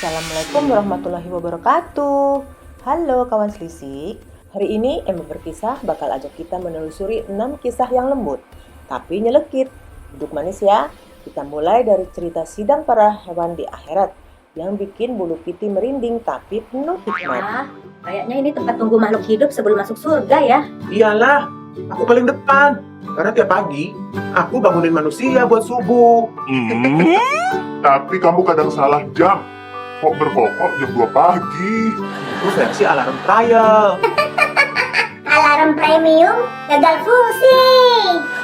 Assalamualaikum warahmatullahi wabarakatuh. Halo kawan selisik. Hari ini Emma Berkisah bakal ajak kita menelusuri 6 kisah yang lembut tapi nyelekit. Duduk manis ya. Kita mulai dari cerita sidang para hewan di akhirat yang bikin bulu piti merinding tapi penuh hikmat. Kayaknya ini tempat tunggu makhluk hidup sebelum masuk surga ya. Iyalah, aku paling depan. Karena tiap pagi, aku bangunin manusia buat subuh. Tapi kamu kadang salah jam. Kok berkokok jam 2 pagi? Itu versi alarm trial. Alarm premium gagal fungsi.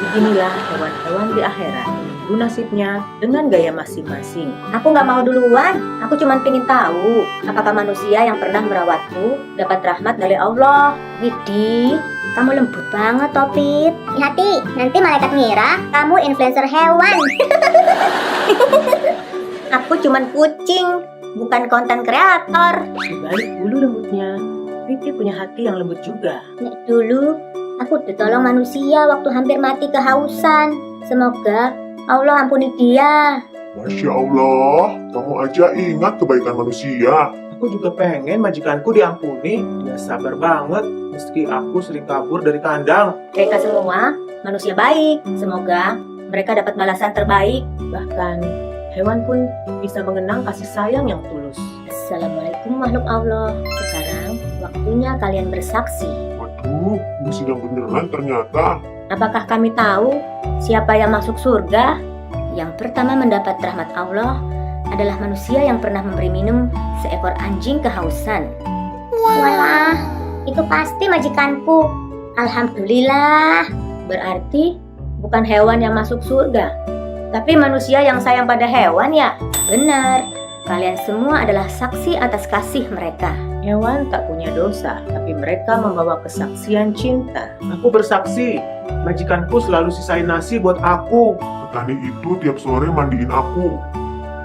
Beginilah hewan-hewan di akhirat. Itu nasibnya dengan gaya masing-masing. Aku nggak mau duluan. Aku cuma pengen tahu apakah manusia yang pernah merawatku dapat rahmat dari Allah. Widih, kamu lembut banget Topit. Hati, nanti malaikat ngira kamu influencer hewan. Aku cuma kucing, bukan konten kreator. Di balik bulu lembutnya, Piti punya hati yang lembut juga. Nek dulu, aku ditolong manusia waktu hampir mati kehausan. Semoga Allah ampuni dia. Masya Allah, kamu aja ingat kebaikan manusia. Aku juga pengen majikanku diampuni. Dia sabar banget, meski aku sering kabur dari kandang. Mereka semua manusia baik. Semoga mereka dapat balasan terbaik. Bahkan hewan pun bisa mengenang kasih sayang yang tulus. Assalamualaikum makhluk Allah. Sekarang waktunya kalian bersaksi. Waduh, ini sidang beneran ternyata. Apakah kami tahu siapa yang masuk surga? Yang pertama mendapat rahmat Allah adalah manusia yang pernah memberi minum seekor anjing kehausan. Walah, itu pasti majikanku. Alhamdulillah. Berarti bukan hewan yang masuk surga, tapi manusia yang sayang pada hewan ya? Benar, kalian semua adalah saksi atas kasih mereka. Hewan tak punya dosa, tapi mereka membawa kesaksian cinta. Aku bersaksi, majikanku selalu sisain nasi buat aku. Petani itu tiap sore mandiin aku.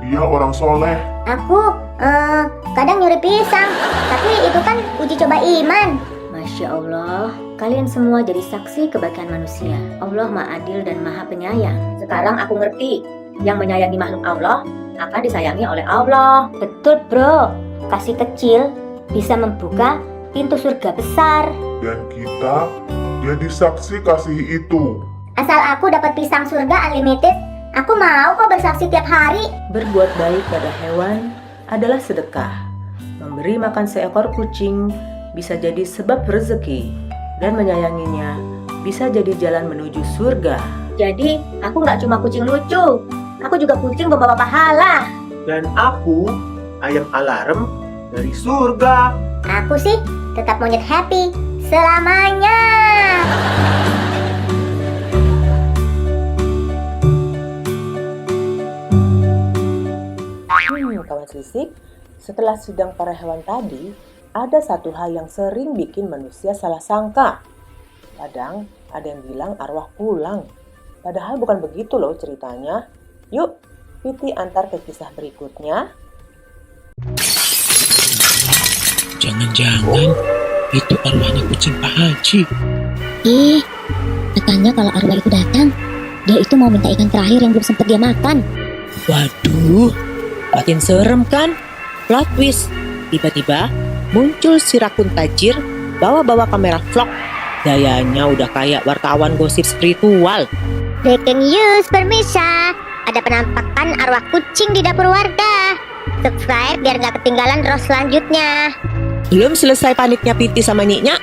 Dia orang soleh. Aku kadang nyuri pisang, tapi itu kan uji coba iman. Masya Allah, kalian semua jadi saksi kebaikan manusia. Allah Maha Adil dan Maha Penyayang. Sekarang aku ngerti, yang menyayangi makhluk Allah akan disayangi oleh Allah. Betul bro, kasih kecil bisa membuka pintu surga besar. Dan kita jadi saksi kasih itu. Asal aku dapat pisang surga unlimited, aku mau kok bersaksi tiap hari. Berbuat baik pada hewan adalah sedekah. Memberi makan seekor kucing bisa jadi sebab rezeki, dan menyayanginya bisa jadi jalan menuju surga. Jadi aku nggak cuma kucing lucu, aku juga kucing membawa pahala. Dan aku, ayam alarm dari surga. Aku sih tetap monyet happy selamanya. Kawan selisik, setelah sidang para hewan tadi, ada satu hal yang sering bikin manusia salah sangka. Kadang ada yang bilang arwah pulang, padahal bukan begitu loh ceritanya. Yuk, Piti antar ke kisah berikutnya. Jangan-jangan itu arwahnya kucing Pak Haji. Katanya kalau arwah itu datang, dia itu mau minta ikan terakhir yang belum sempat dia makan. Waduh, makin serem kan? Plot twist, tiba-tiba muncul si rakun tajir bawa-bawa kamera vlog. Gayanya udah kayak wartawan gosip spiritual. Breaking news permisa, ada penampakan arwah kucing di dapur warga. Subscribe biar gak ketinggalan draw selanjutnya. Belum selesai paniknya Piti sama Nyiknya,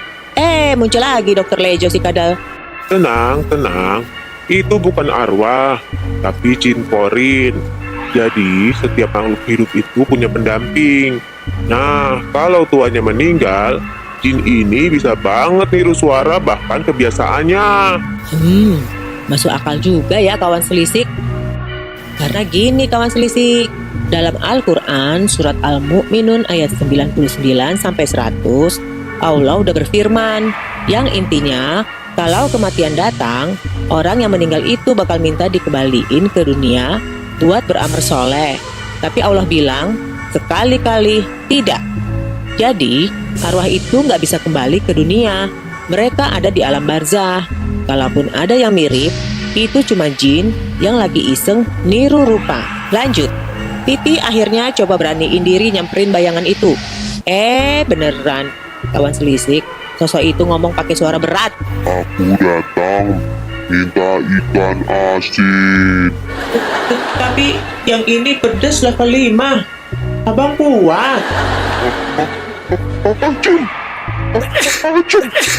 muncul lagi Dokter Lejo si kadal. Tenang, tenang. Itu bukan arwah, tapi jin porin. Jadi, setiap makhluk hidup itu punya pendamping. Nah, kalau tuannya meninggal, jin ini bisa banget niru suara bahkan kebiasaannya. Masuk akal juga ya kawan selisik. Karena gini kawan selisik, dalam Al-Quran surat Al-Mu'minun ayat 99-100, Allah udah berfirman, yang intinya kalau kematian datang, orang yang meninggal itu bakal minta dikembaliin ke dunia buat beramal soleh. Tapi Allah bilang, sekali-kali tidak. Jadi, arwah itu nggak bisa kembali ke dunia. Mereka ada di alam barzah. Kalaupun ada yang mirip, itu cuma jin yang lagi iseng niru rupa. Lanjut. Piti akhirnya coba beraniin diri nyamperin bayangan itu. Beneran, kawan selisik. Sosok itu ngomong pakai suara berat. Aku datang minta ikan asin. Tapi yang ini pedas level 5. Abang kuat.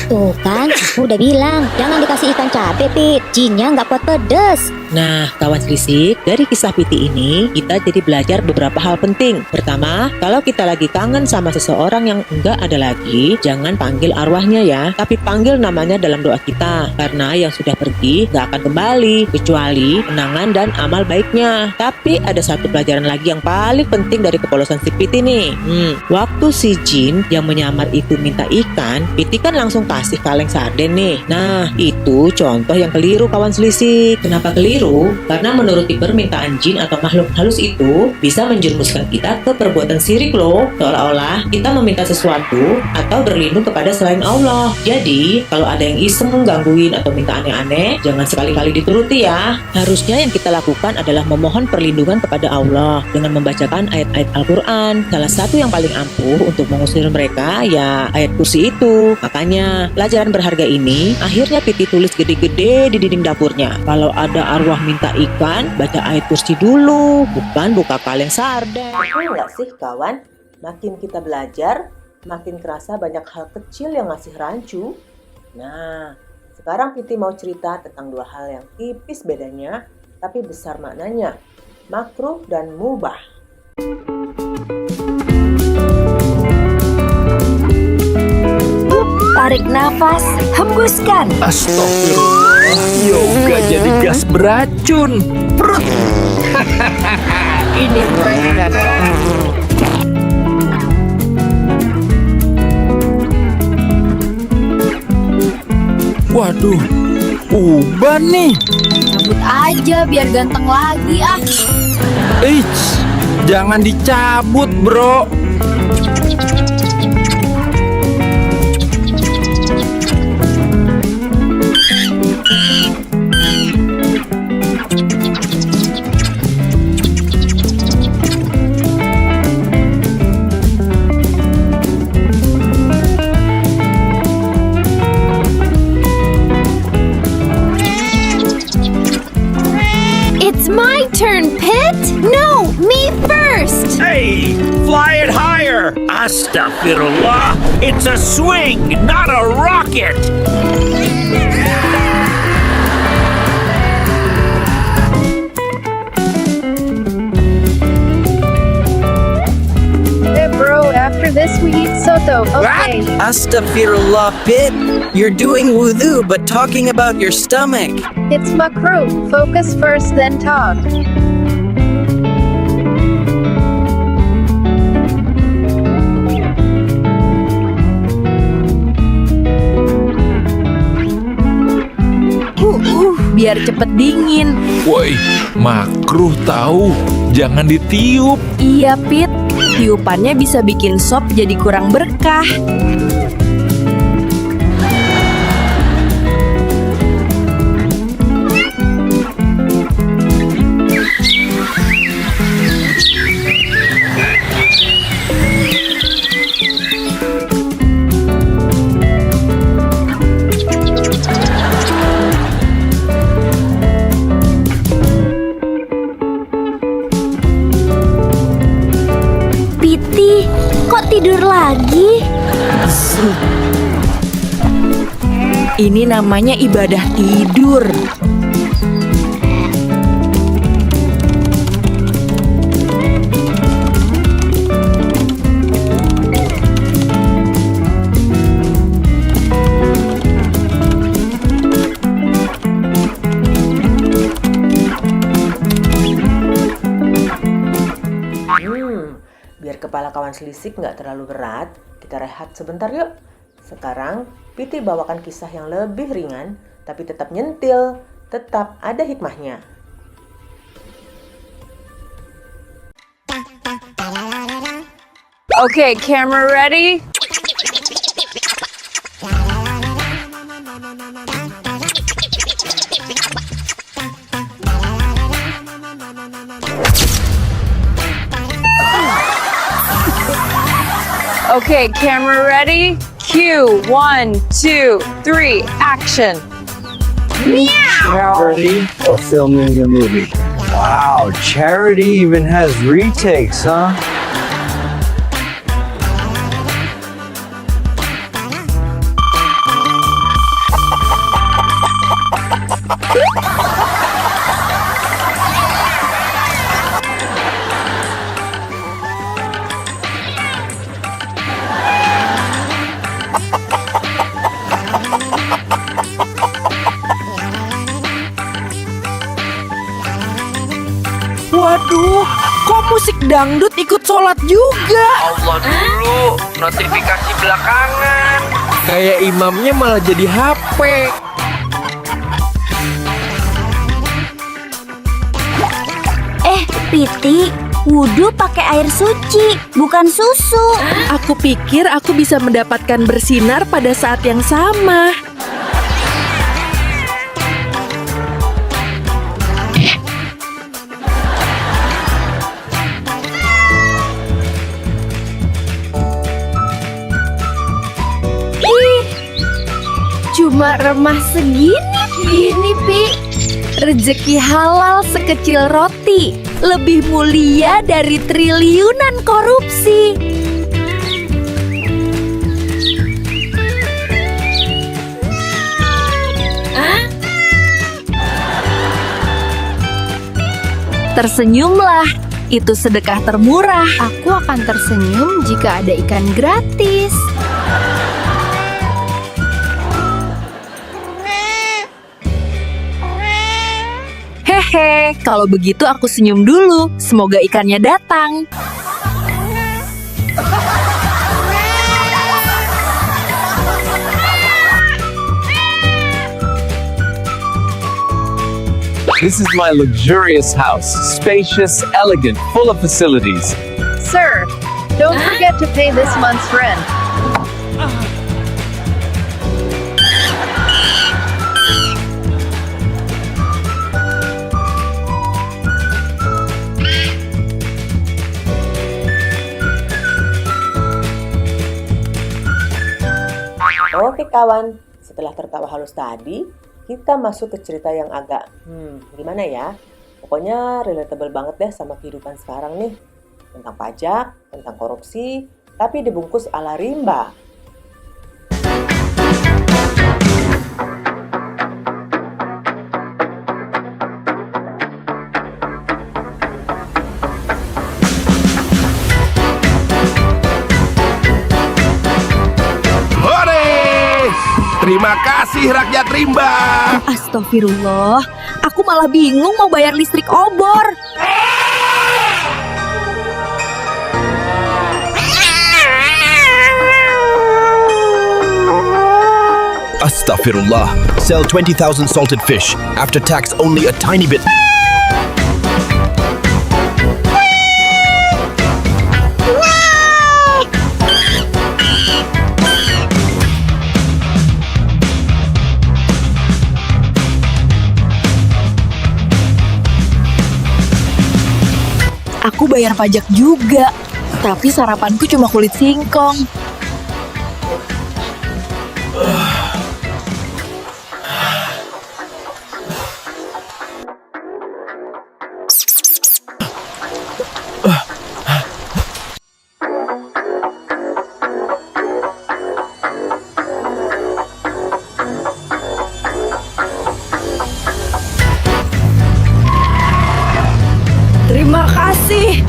Tuh kan, aku udah bilang, jangan dikasih ikan cabe, Pit. Jinnya nggak kuat pedes. Nah, kawan selisik, dari kisah Piti ini, kita jadi belajar beberapa hal penting. Pertama, kalau kita lagi kangen sama seseorang yang enggak ada lagi, jangan panggil arwahnya ya, tapi panggil namanya dalam doa kita. Karena yang sudah pergi nggak akan kembali, kecuali kenangan dan amal baiknya. Tapi ada satu pelajaran lagi yang paling penting dari kepolosan si Piti nih. Waktu si jin yang menyamar itu minta ikan, Piti kan langsung kasih kaleng sarden nih. Nah, itu contoh yang keliru, kawan selisik. Kenapa keliru? Karena menuruti permintaan jin atau makhluk halus itu bisa menjerumuskan kita ke perbuatan syirik loh. Seolah-olah kita meminta sesuatu atau berlindung kepada selain Allah. Jadi, kalau ada yang iseng gangguin atau minta aneh-aneh, jangan sekali-kali dituruti ya. Harusnya yang kita lakukan adalah memohon perlindungan kepada Allah dengan membacakan ayat-ayat Al-Quran. Salah satu yang paling ampuh untuk mengusir mereka ya ayat kursi itu. Makanya, pelajaran berharga ini akhirnya Piti tulis gede-gede di dinding dapurnya. Kalau ada arwah minta ikan, baca ayat kursi dulu, bukan buka kaleng sarden. Betul nggak sih kawan? Makin kita belajar, makin kerasa banyak hal kecil yang ngasih rancu. Nah, sekarang Piti mau cerita tentang dua hal yang tipis bedanya, tapi besar maknanya. Makruh dan mubah. Tarik nafas, hembuskan. Astagfirullah, yoga jadi gas beracun. Perut. Ini waduh, uban nih. Cabut aja biar ganteng lagi ah. Eits, jangan dicabut bro. My turn, Pit! No, me first! Hey, fly it higher. Astaghfirullah, it's a swing, not a rocket. Hey bro, after this we eat soto, okay? Astaghfirullah, Pit. You're doing wudu but talking about your stomach. It's makruh. Focus first, then talk. Biar cepet dingin. Woi, makruh tahu. Jangan ditiup. Iya, Pit. Tiupannya bisa bikin sop jadi kurang berkah. Piti, kok tidur lagi? Ini namanya ibadah tidur. Biar kepala kawan selisik nggak terlalu berat, kita rehat sebentar yuk. Sekarang, Piti bawakan kisah yang lebih ringan, tapi tetap nyentil, tetap ada hikmahnya. Okay, camera ready? Okay, camera ready? Cue. 1, 2, 3, action. Charity or filming a movie? Wow, Charity even has retakes, huh? Waduh, kok musik dangdut ikut sholat juga? Allah dulu, notifikasi belakangan. Kayak imamnya malah jadi HP. Piti, wudhu pakai air suci, bukan susu. Aku pikir aku bisa mendapatkan bersinar pada saat yang sama. Cuma remah segini, Pi. Rezeki halal sekecil roti, lebih mulia dari triliunan korupsi. Tersenyumlah, itu sedekah termurah. Aku akan tersenyum jika ada ikan gratis. Hehe, kalau begitu aku senyum dulu. Semoga ikannya datang. This is my luxurious house, spacious, elegant, full of facilities. Sir, don't forget to pay this month's rent. Oke kawan, setelah tertawa halus tadi, kita masuk ke cerita yang agak, gimana ya? Pokoknya relatable banget deh sama kehidupan sekarang nih. Tentang pajak, tentang korupsi, tapi dibungkus ala rimba. Terima kasih rakyat rimba. Astagfirullah, aku malah bingung mau bayar listrik obor. Astaghfirullah. Sell 20,000 salted fish. After tax, only a tiny bit. Aku bayar pajak juga, tapi sarapanku cuma kulit singkong. Terima kasih.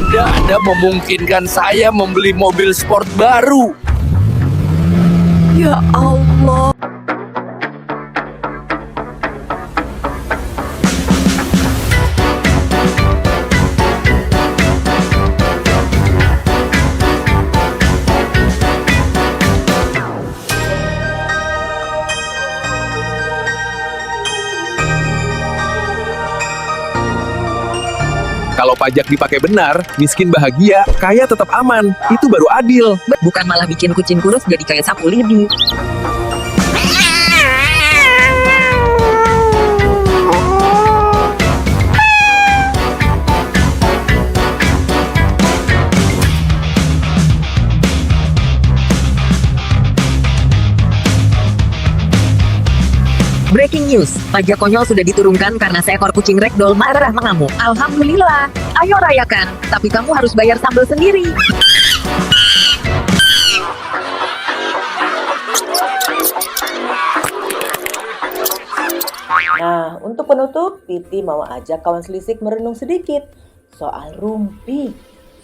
Anda memungkinkan saya membeli mobil sport baru. Ya Allah. Kalau pajak dipakai benar, miskin bahagia, kaya tetap aman. Itu baru adil. Bukan malah bikin kucing kurus jadi kayak sapu lidi. Breaking news, pajak konyol sudah diturunkan karena seekor kucing ragdoll marah mengamuk. Alhamdulillah, ayo rayakan, tapi kamu harus bayar sambal sendiri. Nah, untuk penutup, Titi mau ajak kawan selisik merenung sedikit soal rumpi,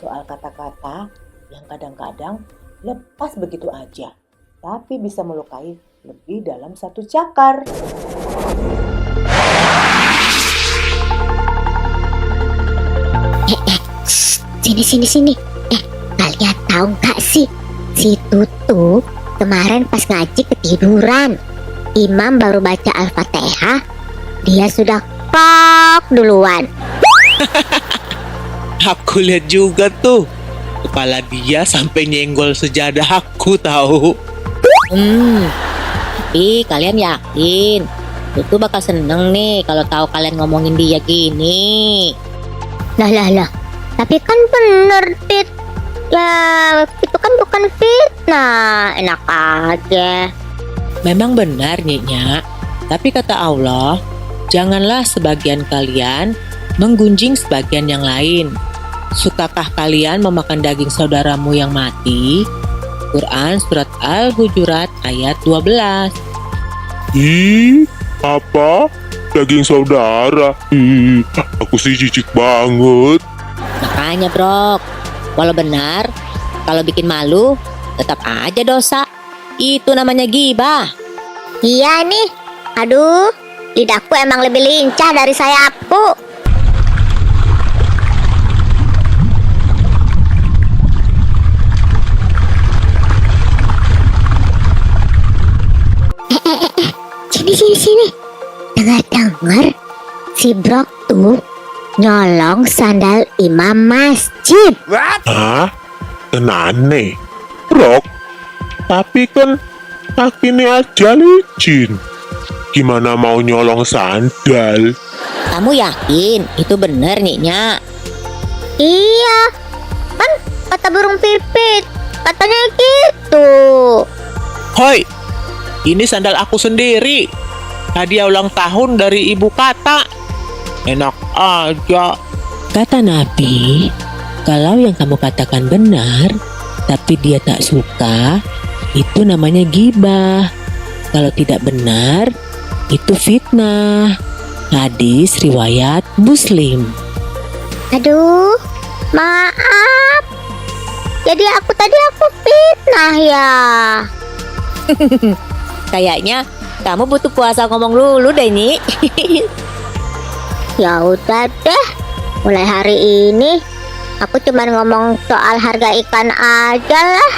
soal kata-kata yang kadang-kadang lepas begitu aja, tapi bisa melukai lebih dalam satu cakar. Sini. Kalian tahu nggak sih, si Tutu kemarin pas ngaji ketiduran. Imam baru baca Al-Fatihah, dia sudah pok duluan. Aku lihat juga tuh, kepala dia sampai nyenggol sejadah aku tahu. Tapi kalian yakin Tutu bakal seneng nih kalau tahu kalian ngomongin dia gini? Lah. Tapi kan bener, Tit. Ya, itu kan bukan fitnah. Enak aja. Memang benar, Nyiknya. Tapi kata Allah, janganlah sebagian kalian menggunjing sebagian yang lain. Sukakah kalian memakan daging saudaramu yang mati? Quran Surat Al-Hujurat ayat 12. Ih, apa? Daging saudara? Ih, aku sih jijik banget. Makanya, Bro, walau benar, kalau bikin malu, tetap aja dosa. Itu namanya gibah. Iya nih. Aduh, lidahku emang lebih lincah dari sayapku. Sini. Dengar-dengar, si Brok tuh nyolong sandal imam masjid. Hah? Kenane? Brok? Tapi kan kakinya aja licin. Gimana mau nyolong sandal? Kamu yakin itu bener, Nyiknya? Iya, kan kata burung pipit, katanya gitu. Hoi, ini sandal aku sendiri. Hadiah ulang tahun dari ibu Kata. Enak aja. Kata Nabi, kalau yang kamu katakan benar, tapi dia tak suka, itu namanya gibah. Kalau tidak benar, itu fitnah. Hadis riwayat Muslim. Aduh, maaf. Jadi aku fitnah ya. Kayaknya kamu butuh puasa ngomong dulu deh, Nyi. Ya udah deh. Mulai hari ini aku cuma ngomong soal harga ikan aja lah.